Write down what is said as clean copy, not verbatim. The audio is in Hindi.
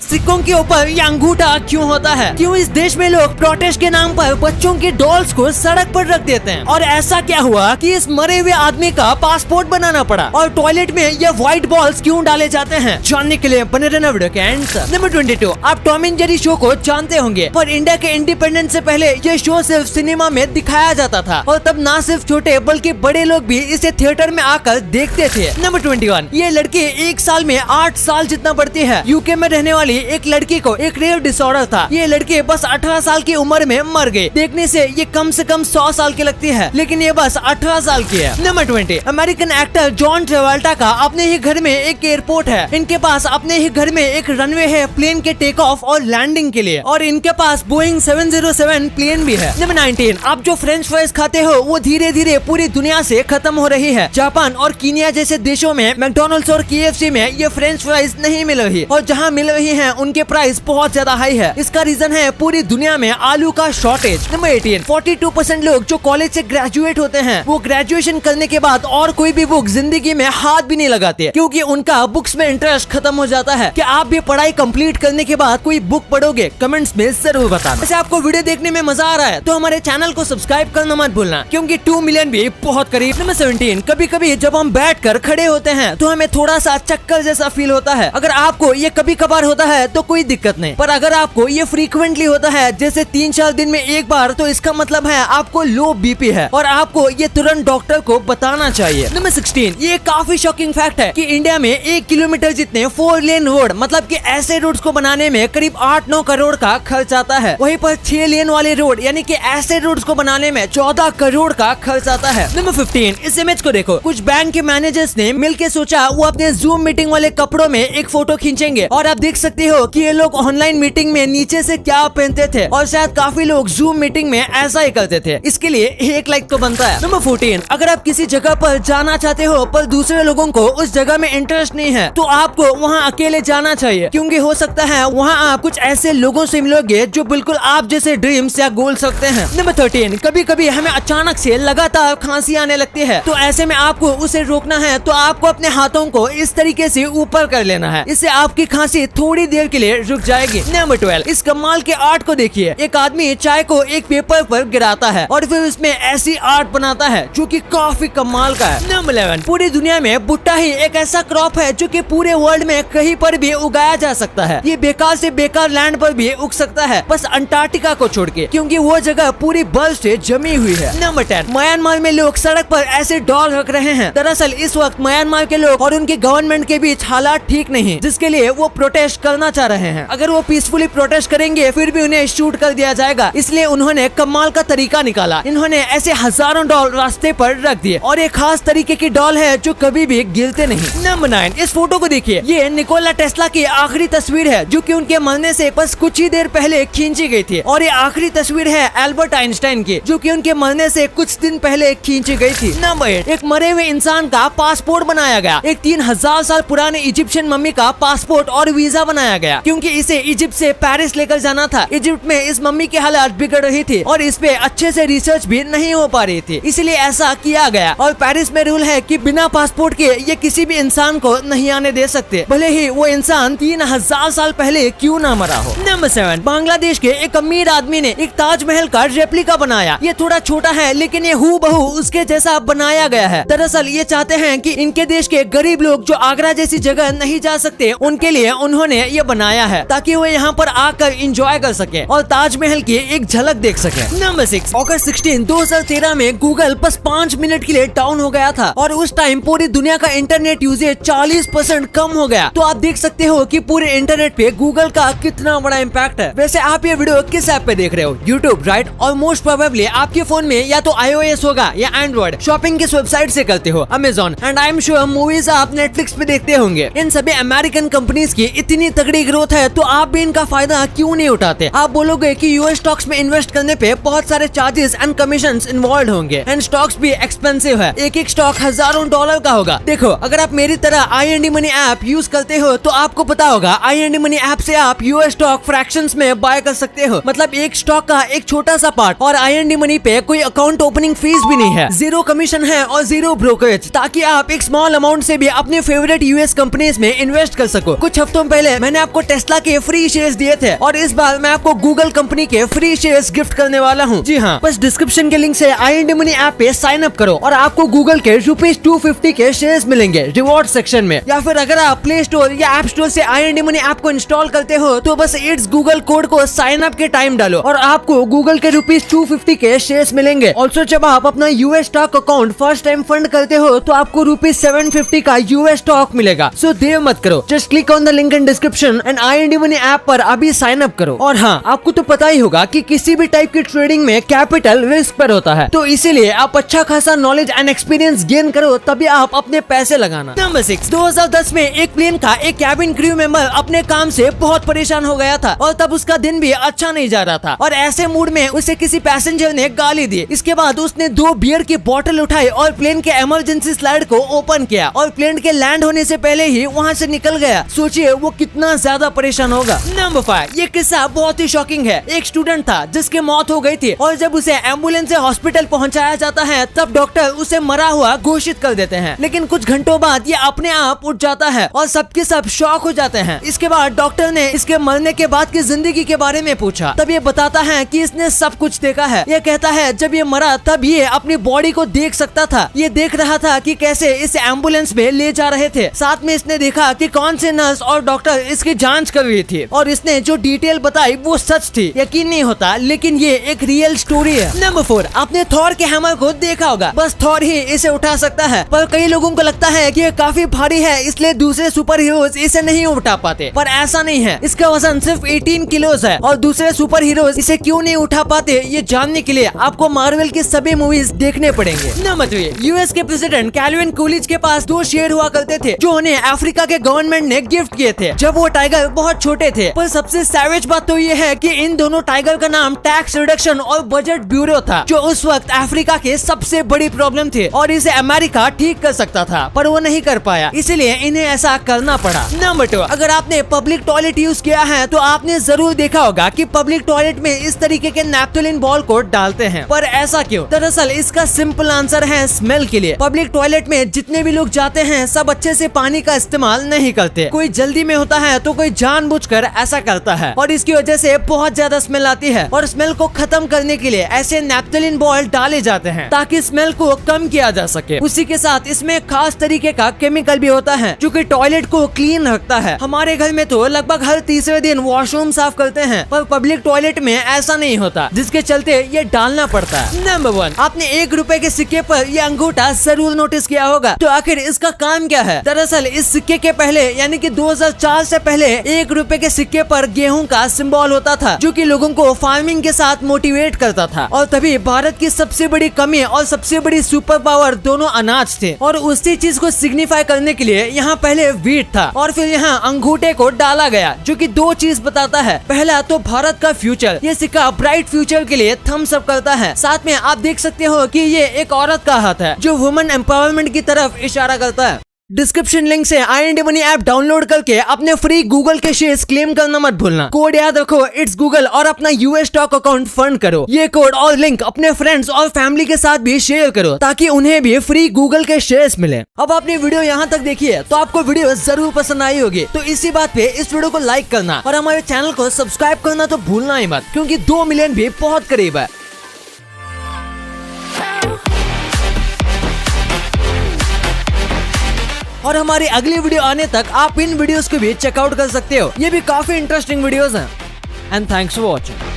सिक्कों के ऊपर ये अंगूठा क्यों होता है? क्यों इस देश में लोग प्रोटेस्ट के नाम पर बच्चों की डॉल्स को सड़क पर रख देते हैं? और ऐसा क्या हुआ कि इस मरे हुए आदमी का पासपोर्ट बनाना पड़ा? और टॉयलेट में ये व्हाइट बॉल्स क्यों डाले जाते हैं? जानने के लिए बने रहना वीडियो के एंड तक। नंबर 22, आप टॉम एंड जेरी शो को जानते होंगे, पर इंडिया के इंडिपेंडेंस से पहले ये शो सिर्फ सिनेमा में दिखाया जाता था और तब ना सिर्फ छोटे बल्कि बड़े लोग भी इसे थिएटर में आकर देखते थे। नंबर 21, ये लड़की एक साल में 8 साल जितना बढ़ती है। यूके में रहने वाली एक लड़की को एक रेयर डिसऑर्डर था। ये लड़की बस 18 साल की उम्र में मर गई। देखने से ये कम से कम 100 साल की लगती है, लेकिन ये बस 18 साल की है। नंबर 20, अमेरिकन एक्टर जॉन ट्रेवल्टा का अपने ही घर में एक एयरपोर्ट है। इनके पास अपने ही घर में एक रनवे है प्लेन के टेक ऑफ और लैंडिंग के लिए, और इनके पास बोइंग 707 प्लेन भी है। नंबर 19, आप जो फ्रेंच फ्राइज खाते हो वो धीरे धीरे पूरी दुनिया से खत्म हो रही है। जापान और कीनिया जैसे देशों में मैकडॉनल्ड्स और KFC में ये फ्रेंच फ्राइज नहीं मिल रही, और जहाँ मिल रही है उनके प्राइस बहुत ज्यादा हाई है। इसका रीजन है पूरी दुनिया में आलू का शॉर्टेज। नंबर 18, 42% लोग जो कॉलेज से ग्रेजुएट होते हैं वो ग्रेजुएशन करने के बाद और कोई भी बुक जिंदगी में हाथ भी नहीं लगाते, क्योंकि उनका बुक्स में इंटरेस्ट खत्म हो जाता है। क्या आप भी पढ़ाई कंप्लीट करने के बाद कोई बुक पढ़ोगे? कमेंट्स में जरूर बताना। वैसे आपको वीडियो देखने में मजा आ रहा है तो हमारे चैनल को सब्सक्राइब करना मत भूलना, क्योंकि 2 मिलियन भी बहुत करीब। नंबर 17, कभी कभी जब हम बैठकर खड़े होते हैं तो हमें थोड़ा सा चक्कर जैसा फील होता है। अगर आपको ये कभी कभार होता है तो कोई दिक्कत नहीं, पर अगर आपको ये फ्रीक्वेंटली होता है, जैसे 3-4 दिन में एक बार, तो इसका मतलब है आपको लो BP है और आपको ये तुरंत डॉक्टर को बताना चाहिए। नंबर 16, ये काफी शॉकिंग फैक्ट है कि इंडिया में 1 किलोमीटर जितने 4 लेन रोड, मतलब कि ऐसे रोड्स को बनाने में करीब 8-9 करोड़ का खर्च आता है। वहीं पर 6 लेन वाले रोड यानी कि ऐसे रोड्स को बनाने में 14 करोड़ का खर्च आता है। नंबर 15, इस इमेज को देखो। कुछ बैंक के मैनेजर्स ने मिलकर सोचा वो अपने जूम मीटिंग वाले कपड़ों में एक फोटो खींचेंगे, और आप देख सकते हो कि ये लोग ऑनलाइन मीटिंग में नीचे से क्या पहनते थे, और शायद काफी लोग जूम मीटिंग में ऐसा ही करते थे। इसके लिए 1 लाइक तो बनता है। नंबर 14, अगर आप किसी जगह पर जाना चाहते हो पर दूसरे लोगों को उस जगह में इंटरेस्ट नहीं है तो आपको वहाँ अकेले जाना चाहिए, क्योंकि हो सकता है वहाँ आप कुछ ऐसे लोगों से मिलोगे जो बिल्कुल आप जैसे ड्रीम्स या गोल्स रखते हैं। नंबर 13, कभी कभी हमें अचानक से लगातार खांसी आने लगती है, तो ऐसे में आपको उसे रोकना है तो आपको अपने हाथों को इस तरीके से ऊपर कर लेना है। इससे आपकी खांसी थोड़ी देर के लिए रुक जाएगी। नंबर 12, इस कमाल के आर्ट को देखिए। एक आदमी चाय को एक पेपर पर गिराता है और फिर उसमें ऐसी आर्ट बनाता है जो कि काफी कमाल का है। नंबर 11, पूरी दुनिया में भुट्टा ही एक ऐसा क्रॉप है जो कि पूरे वर्ल्ड में कहीं पर भी उगाया जा सकता है। ये बेकार से बेकार लैंड पर भी उग सकता है, बस अंटार्कटिका को छोड़ के, क्योंकि वो जगह पूरी बर्फ से जमी हुई है। नंबर 10, म्यांमार में लोग सड़क पर ऐसे डॉल रख रहे हैं। दरअसल इस वक्त म्यांमार के लोग और उनके गवर्नमेंट के बीच हालात ठीक नहीं, जिसके लिए वो प्रोटेस्ट करना चाह रहे हैं। अगर वो पीसफुली प्रोटेस्ट करेंगे फिर भी उन्हें शूट कर दिया जाएगा, इसलिए उन्होंने कमाल का तरीका निकाला। इन्होंने ऐसे हजारों डॉल रास्ते पर रख दिए, और एक खास तरीके की डॉल है जो कभी भी गिरते नहीं। नंबर 9, इस फोटो को देखिए। ये निकोला टेस्ला की आखिरी तस्वीर है जो कि उनके मरने से बस कुछ ही देर पहले खींची गई थी, और ये आखिरी तस्वीर है एल्बर्ट आइंस्टाइन की जो कि उनके मरने से कुछ दिन पहले खींची गई थी। नंबर 8, एक मरे हुए इंसान का पासपोर्ट बनाया गया। एक 3000 साल पुराने इजिप्शियन मम्मी का पासपोर्ट और वीजा बनाया गया, क्योंकि इसे इजिप्ट से पेरिस लेकर जाना था। इजिप्ट में इस मम्मी की हालत बिगड़ रही थी और इस पे अच्छे से रिसर्च भी नहीं हो पा रही थी, इसलिए ऐसा किया गया। और पेरिस में रूल है कि बिना पासपोर्ट के ये किसी भी इंसान को नहीं आने दे सकते, भले ही वो इंसान 3000 साल पहले क्यों ना मरा हो। नंबर 7, बांग्लादेश के एक अमीर आदमी ने एक ताजमहल का रेप्लिका बनाया। ये थोड़ा छोटा है लेकिन ये हूबहू उसके जैसा बनाया गया है। दरअसल ये चाहते हैं कि इनके देश के गरीब लोग जो आगरा जैसी जगह नहीं जा सकते उनके लिए उन्होंने ये बनाया है, ताकि वो यहाँ पर आकर एंजॉय कर सके और ताजमहल की एक झलक देख सके। नंबर 6, अगस्त 16, 2013 में गूगल बस 5 मिनट के लिए डाउन हो गया था, और उस टाइम पूरी दुनिया का इंटरनेट यूजेज 40% कम हो गया। तो आप देख सकते हो कि पूरे इंटरनेट पे गूगल का कितना बड़ा इम्पैक्ट है। वैसे आप ये वीडियो किस ऐप पे देख रहे हो? YouTube, right? और मोस्ट प्रोबेबली आपके फोन में या तो iOS होगा या एंड्रॉइड। शॉपिंग किस वेबसाइट से करते हो? Amazon. And I am sure movies आप नेटफ्लिक्स पे देखते होंगे। इन सभी अमेरिकन कंपनीज की इतनी तगड़ी ग्रोथ है तो आप भी इनका फायदा क्यों नहीं उठाते? आप बोलोगे कि यूएस स्टॉक्स में इन्वेस्ट करने पे बहुत सारे चार्जेस एंड कमीशंस इन्वॉल्व होंगे, एंड स्टॉक्स भी एक्सपेंसिव है। एक स्टॉक हजारों डॉलर का होगा। देखो, अगर आप मेरी तरह आई मनी ऐप यूज करते हो तो आपको पता होगा आई मनी ऐप से आप यूएस स्टॉक फ्रैक्शंस में बाय कर सकते हो, मतलब एक स्टॉक का एक छोटा सा पार्ट। और आई मनी पे कोई अकाउंट ओपनिंग फीस भी नहीं है, 0 कमीशन है और 0 ब्रोकरेज, ताकि आप एक स्मॉल अमाउंट से भी अपने फेवरेट यूएस कंपनीज में इन्वेस्ट कर सको। कुछ हफ्तों पहले मैंने मैंने आपको टेस्ला के फ्री शेयर्स दिए थे और इस बार मैं आपको गूगल कंपनी के फ्री शेयर्स गिफ्ट करने वाला हूँ। जी हाँ, बस डिस्क्रिप्शन के लिंक से IND Money ऐप पे साइन अप करो और आपको गूगल के ₹250 के शेयर्स मिलेंगे रिवॉर्ड सेक्शन में। या फिर अगर आप प्ले स्टोर या ऐप स्टोर से IND Money ऐप को इंस्टॉल करते हो तो बस इट्स गूगल कोड को साइन अप के टाइम डालो और आपको गूगल के ₹250 के शेयर्स मिलेंगे। ऑल्सो जब आप अपना US stock account first time fund करते हो तो आपको ₹750 का US स्टॉक मिलेगा। सो देर मत करो, just click on the link in description and IND Money app पर अभी साइन अप करो। और हाँ, आपको तो पता ही होगा कि किसी भी टाइप की ट्रेडिंग में कैपिटल रिस्क पर होता है, तो इसीलिए आप अच्छा खासा नॉलेज एंड एक्सपीरियंस गेन करो तभी आप अपने पैसे लगाना। नंबर 6, 2010 में एक प्लेन का एक कैबिन क्रू मेंबर अपने काम से बहुत परेशान हो गया था और तब उसका दिन भी अच्छा नहीं जा रहा था और ऐसे मूड में उसे किसी पैसेंजर ने गाली दी। इसके बाद उसने 2 बियर की बोतल उठाई और प्लेन के इमरजेंसी स्लाइड को ओपन किया और प्लेन के लैंड होने से पहले ही वहाँ से निकल गया। सोचिए वो कितना ज्यादा परेशान होगा। नंबर 5, ये किस्सा बहुत ही शॉकिंग है। एक स्टूडेंट था जिसकी मौत हो गई थी और जब उसे एम्बुलेंस से हॉस्पिटल पहुंचाया जाता है तब डॉक्टर उसे मरा हुआ घोषित कर देते हैं, लेकिन कुछ घंटों बाद ये अपने आप उठ जाता है और सबके सब शॉक हो जाते हैं। इसके बाद डॉक्टर ने इसके मरने के बाद की जिंदगी के बारे में पूछा, तब ये बताता है कि इसने सब कुछ देखा है। ये कहता है जब ये मरा तब ये अपनी बॉडी को देख सकता था। ये देख रहा था कि कैसे इस एम्बुलेंस में ले जा रहे थे। साथ में इसने देखा कि कौन से नर्स और डॉक्टर इसकी जांच कर रही थी और इसने जो डिटेल बताई वो सच थी। यकीन नहीं होता, लेकिन ये एक रियल स्टोरी है। नंबर 4, आपने थॉर के हैमर को देखा होगा, बस थॉर ही इसे उठा सकता है, पर कई लोगों को लगता है कि ये काफी भारी है इसलिए दूसरे सुपर हीरोज इसे नहीं उठा पाते, पर ऐसा नहीं है। इसका वजन सिर्फ 18 किलोज है और दूसरे सुपर हीरोज इसे क्यों नहीं उठा पाते ये जानने के लिए आपको मार्वल की सभी मूवीज देखने पड़ेंगे। नंबर 3, US के प्रेसिडेंट कैल्विन कूलिज के पास 2 शेर हुआ करते थे जो उन्हें अफ्रीका के गवर्नमेंट ने गिफ्ट किए थे जब वो टाइगर बहुत छोटे थे। पर सबसे सैवेज बात तो ये है कि इन दोनों टाइगर का नाम टैक्स रिडक्शन और बजट ब्यूरो था, जो उस वक्त अफ्रीका के सबसे बड़ी प्रॉब्लम थी और इसे अमेरिका ठीक कर सकता था, पर वो नहीं कर पाया, इसलिए इन्हें ऐसा करना पड़ा। नंबर 2, अगर आपने पब्लिक टॉयलेट यूज किया है तो आपने जरूर देखा होगा कि पब्लिक टॉयलेट में इस तरीके के नैप्थलीन बॉल को डालते हैं, पर ऐसा क्यों? दरअसल इसका सिंपल आंसर है स्मेल के लिए। पब्लिक टॉयलेट में जितने भी लोग जाते हैं सब अच्छे से पानी का इस्तेमाल नहीं करते, कोई जल्दी में होता है तो कोई जानबूझकर ऐसा करता है और इसकी वजह से बहुत ज्यादा स्मेल आती है और स्मेल को खत्म करने के लिए ऐसे नैप्थलीन बॉल डाले जाते हैं ताकि स्मेल को कम किया जा सके। उसी के साथ इसमें खास तरीके का केमिकल भी होता है जो कि टॉयलेट को क्लीन रखता है। हमारे घर में तो लगभग हर तीसरे दिन वॉशरूम साफ करते हैं, पर पब्लिक टॉयलेट में ऐसा नहीं होता, जिसके चलते ये डालना पड़ता है। नंबर 1, आपने ₹1 के सिक्के पर ये अंगूठा जरूर नोटिस किया होगा, तो आखिर इसका काम क्या है? दरअसल इस सिक्के के पहले यानी कि 2004 से पहले ₹1 के सिक्के पर गेहूं का सिंबल होता था जो कि लोगों को फार्मिंग के साथ मोटिवेट करता था और तभी भारत की सबसे बड़ी कमी और सबसे बड़ी सुपर पावर दोनों अनाज थे और उसी चीज को सिग्निफाई करने के लिए यहाँ पहले व्हीट था और फिर यहाँ अंगूठे को डाला गया जो कि 2 चीज बताता है। पहला तो भारत का फ्यूचर, ये सिक्का ब्राइट फ्यूचर के लिए थम्स अप करता है। साथ में आप देख सकते हो कि ये एक औरत का हाथ है जो वुमेन एम्पावरमेंट की तरफ इशारा करता है। डिस्क्रिप्शन लिंक से IND Money ऐप डाउनलोड करके अपने फ्री गूगल के शेयर्स क्लेम करना मत भूलना। कोड याद रखो इट्स गूगल और अपना US स्टॉक अकाउंट फंड करो। ये कोड और लिंक अपने फ्रेंड्स और फैमिली के साथ भी शेयर करो ताकि उन्हें भी फ्री गूगल के शेयर्स मिले। अब आपने वीडियो यहाँ तक देखी है तो आपको वीडियो जरूर पसंद आई होगी, तो इसी बात पे इस वीडियो को लाइक करना और हमारे चैनल को सब्सक्राइब करना तो भूलना ही मत, क्योंकि 2 मिलियन भी बहुत करीब है। और हमारी अगली वीडियो आने तक आप इन वीडियोस को भी चेकआउट कर सकते हो, ये भी काफी इंटरेस्टिंग वीडियोस हैं। And thanks for watching.